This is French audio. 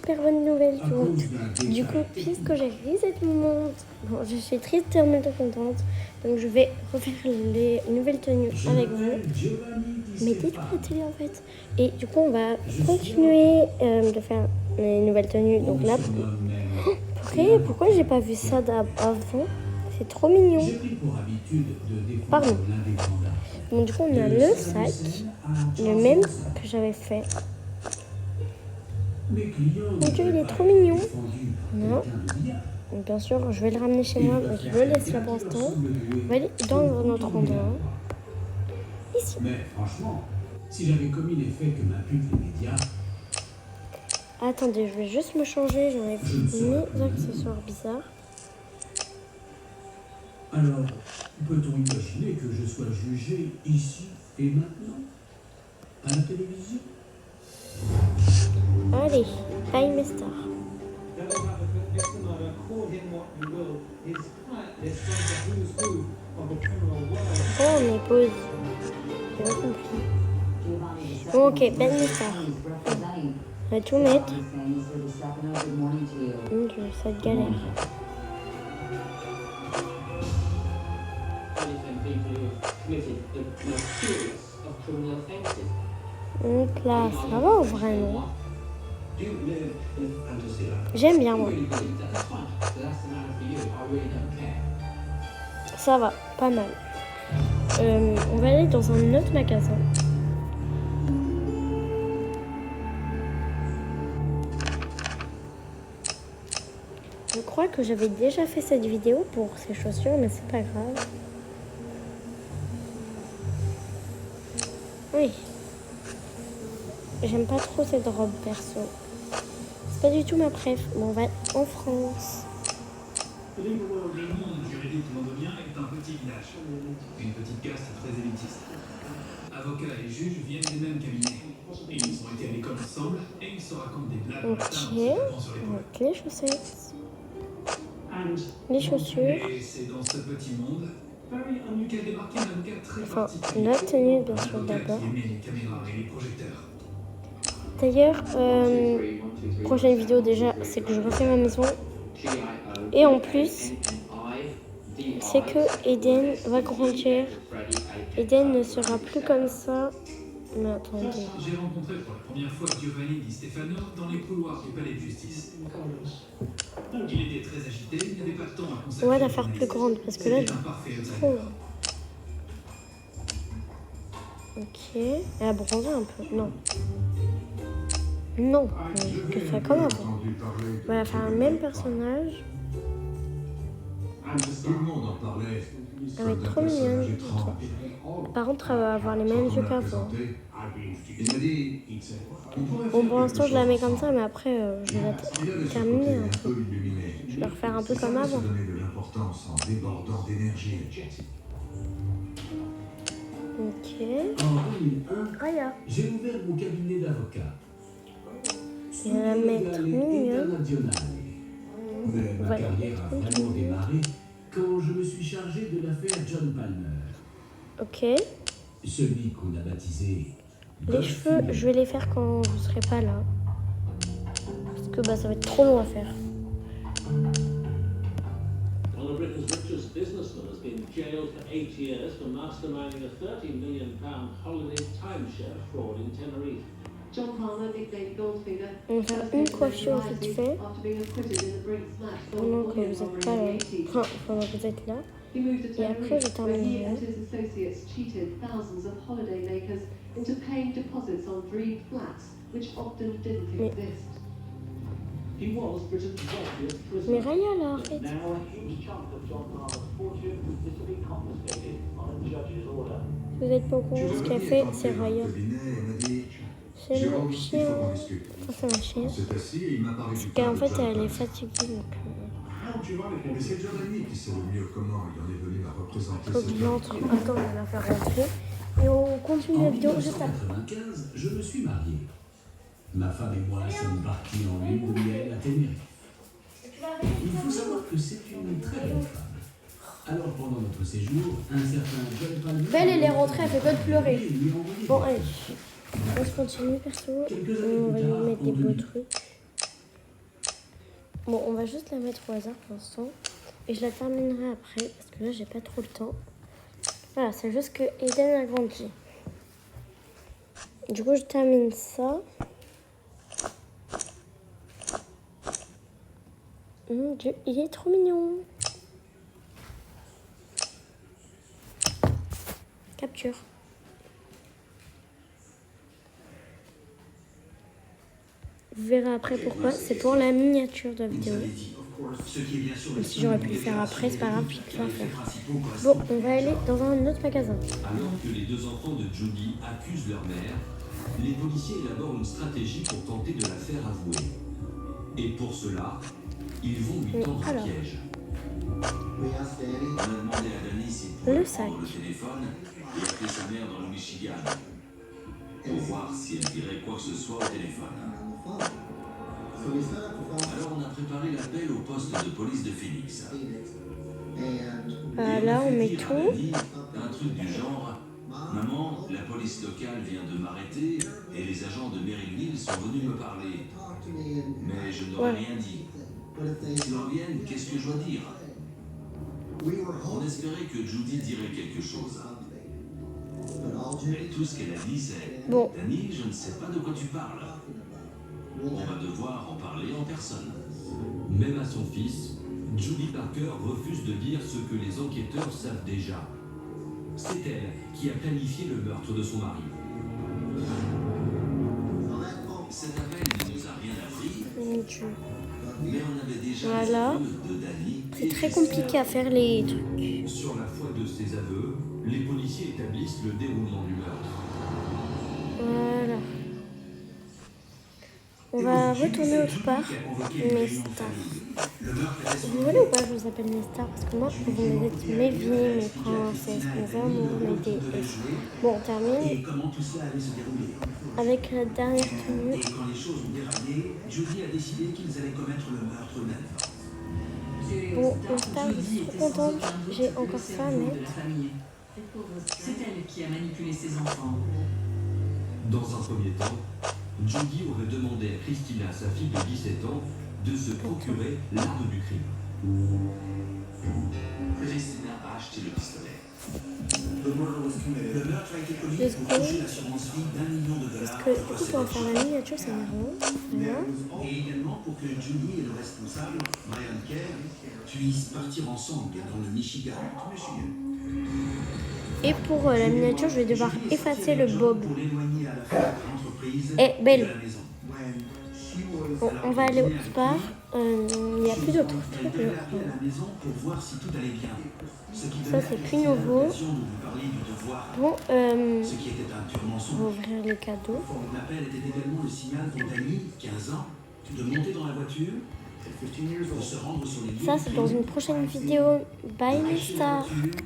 super bonne nouvelle, tu vois. Du coup, puisque j'ai reset mon monde, bon, je suis triste et en même temps contente. Donc je vais refaire les nouvelles tenues avec vous. Mettez tout la télé en fait. Et du coup, on va continuer de faire les nouvelles tenues. Donc là, pourquoi j'ai pas vu ça avant? C'est trop mignon. Pardon. Donc du coup, on a le sac, le même que j'avais fait. Mon Dieu, il est trop mignon. Non. Donc, bien sûr, je vais le ramener chez moi, mais je le laisse là pour l'instant. On va aller dans notre endroit. Ici. Mais franchement, si j'avais commis les faits que m'imputent les médias... Attendez, je vais juste me changer. J'enlève mes accessoires bizarres. Alors, peut-on imaginer que je sois jugé ici et maintenant? À la télévision? Allez, Time Star. Oh, on est pause. J'ai pas compris. Bon, ok, Ben Star. On va tout mettre. Mon Dieu, ça galère. Donc là, ça va vraiment. J'aime bien moi. Ça va, pas mal. On va aller dans un autre magasin. Je crois que j'avais déjà fait cette vidéo pour ces chaussures, mais c'est pas grave. Oui. J'aime pas trop cette robe perso. C'est pas du tout ma préf. Bon, on va en France. Le monde juridique londonien est un petit village. Une petite caste très élitiste. Avocats et juges viennent des mêmes cabinets. Ils ont été à l'école ensemble et ils se racontent des blagues en latin en se tapant sur l'épaule. Donc les chaussettes. Les chaussures. Et c'est dans ce petit monde qu'elle démarquait un avocat très particulier. La tenue, bien sûr, d'abord. Qui aimait les caméras et les projecteurs. D'ailleurs, prochaine vidéo déjà, c'est que je refais ma maison. Et en plus, c'est que Eden va grandir. Eden ne sera plus comme ça. Mais attendez. J'ai rencontré pour la première fois Giovanni Di Stefano dans les couloirs du palais de justice. Il était très agité, il n'avait pas de temps à consacrer. On va la faire plus grande parce que là, elle est trop. Ok. Elle a bronzé un peu. Non. Non. Que ça comme avant. On va faire le même personnage. Tout le monde en parlait. Elle va être trop mignonne. Par contre, elle va avoir les mêmes yeux qu'avant. Bon, pour l'instant, je la mets comme ça, mais après, je vais la terminer un peu. Je vais la refaire un peu comme avant. Ok. Aya. J'ai ouvert mon cabinet d'avocat. Je vais la mettre mignonne. Mais ma carrière a vraiment démarré quand je me suis chargé de l'affaire John Palmer. Ok. Celui qu'on a baptisé... Les cheveux, je vais les faire quand vous serez pas là. Parce que ça va être trop long à faire. One of Britain's richest businessmen has been jailed for 8 years for masterminding a £30 million holiday timeshare fraud in Tenerife. John Palmer, nicknamed Goldfinger, On va faire une coiffure vite fait. Pendant que vous êtes pas là. Enfin, pendant que vous êtes là. Et après, je termine. Mais Raya là, arrête. Vous êtes pas au courant ce qu'elle fait, c'est Raya. C'est mon chien. Enfin, c'est ma chienne. C'est qu'en fait, elle est fatiguée. Donc, faut que je l'entre. Attends, on va la faire rentrer. Et on continue la vidéo juste après. En 1995, je me suis marié. Ma femme et moi sommes partis en lune de miel à Tenerife. Il faut savoir que c'est une très belle femme. Alors pendant notre séjour, un certain John Palmer... Belle, elle est rentrée, elle fait que de pleurer. Bon, allez. On se continue, perso. On va lui mettre des beaux trucs. Bon, on va juste la mettre au hasard pour l'instant. Et je la terminerai après, parce que là, j'ai pas trop le temps. Voilà, c'est juste que Aiden a grandi. Du coup, je termine ça. Mon Dieu, il est trop mignon. Capture. Vous verrez après pourquoi. C'est pour la miniature de la vidéo. Même si j'aurais pu le faire après, c'est pas grave, je peux le faire. Bon, on va aller dans un autre magasin. Alors que les deux enfants de Judy accusent leur mère, les policiers élaborent une stratégie pour tenter de la faire avouer. Et pour cela, ils vont lui tendre un piège. On a demandé à Danny s'il Le pouvait sac. prendre le téléphone et appeler sa mère dans le Michigan pour voir si elle dirait quoi que ce soit au téléphone. Alors on a préparé l'appel au poste de police de Phoenix. Là, on met Dire à tout. Danny un truc du genre: maman, la police locale vient de m'arrêter et les agents de Maryville sont venus me parler. Mais je n'aurais Ouais. rien dit. S'ils reviennent, qu'est-ce que je dois dire? On espérait que Judy dirait quelque chose. Mais tout ce qu'elle a dit, c'est: Bon. Danny, je ne sais pas de quoi tu parles. On va devoir en parler en personne. Même à son fils, Judy Parker refuse de dire ce que les enquêteurs savent déjà. C'est elle qui a planifié le meurtre de son mari. Cet appel ne nous a rien appris, Mon Dieu. mais on avait déjà Voilà. les aveux de Danny. C'est très compliqué à faire les trucs. Sur la foi de ses aveux, les policiers établissent le déroulement du meurtre. Voilà. On va retourner autre part. Mes stars. Vous voulez ou pas je vous appelle mes stars? Parce que moi, vous êtes mes vies, mes princesses, mes amours, mes déesses. Bon, on termine Et comment tout cela allait se dérouler. avec la dernière tenue. Et quand les choses ont déraillé, Judy a décidé qu'ils allaient commettre le meurtre eux-mêmes. Bon, mes stars, je suis trop contente. J'ai encore ça à mettre. C'est elle qui a manipulé ses enfants. Dans un premier temps, Judy aurait demandé à Christina, sa fille de 17 ans, de se procurer l'arme du crime. Christina a acheté le pistolet. Le meurtre a été commis Let's pour go. toucher l'assurance vie d'1 million de dollars. Parce que du coup, pour faire la miniature, ça n'a rien. Voilà. Et également pour que Judy et le responsable, Brian Kerr, puissent partir ensemble dans le Michigan. Et pour la miniature, je vais devoir effacer le bob. Pour l'éloigner à la fois de l'entreprise Eh, et belle. de la maison. Bon, on va aller autre part. Il n'y a plus d'autres Elle trucs. devait appeler à la maison pour voir si tout allait bien. Ce qui Ça, donnait c'est à plus Christina nouveau. l'occasion de vous parler du devoir, Bon, ce qui était un pur on va mensonge. ouvrir le cadeau. L'appel était également le signal pour Danny, 15 ans, de monter dans la voiture, de se rendre sur les lieux Ça, du c'est dans crime, une prochaine vidéo. Bye, mes acheter la stars. voiture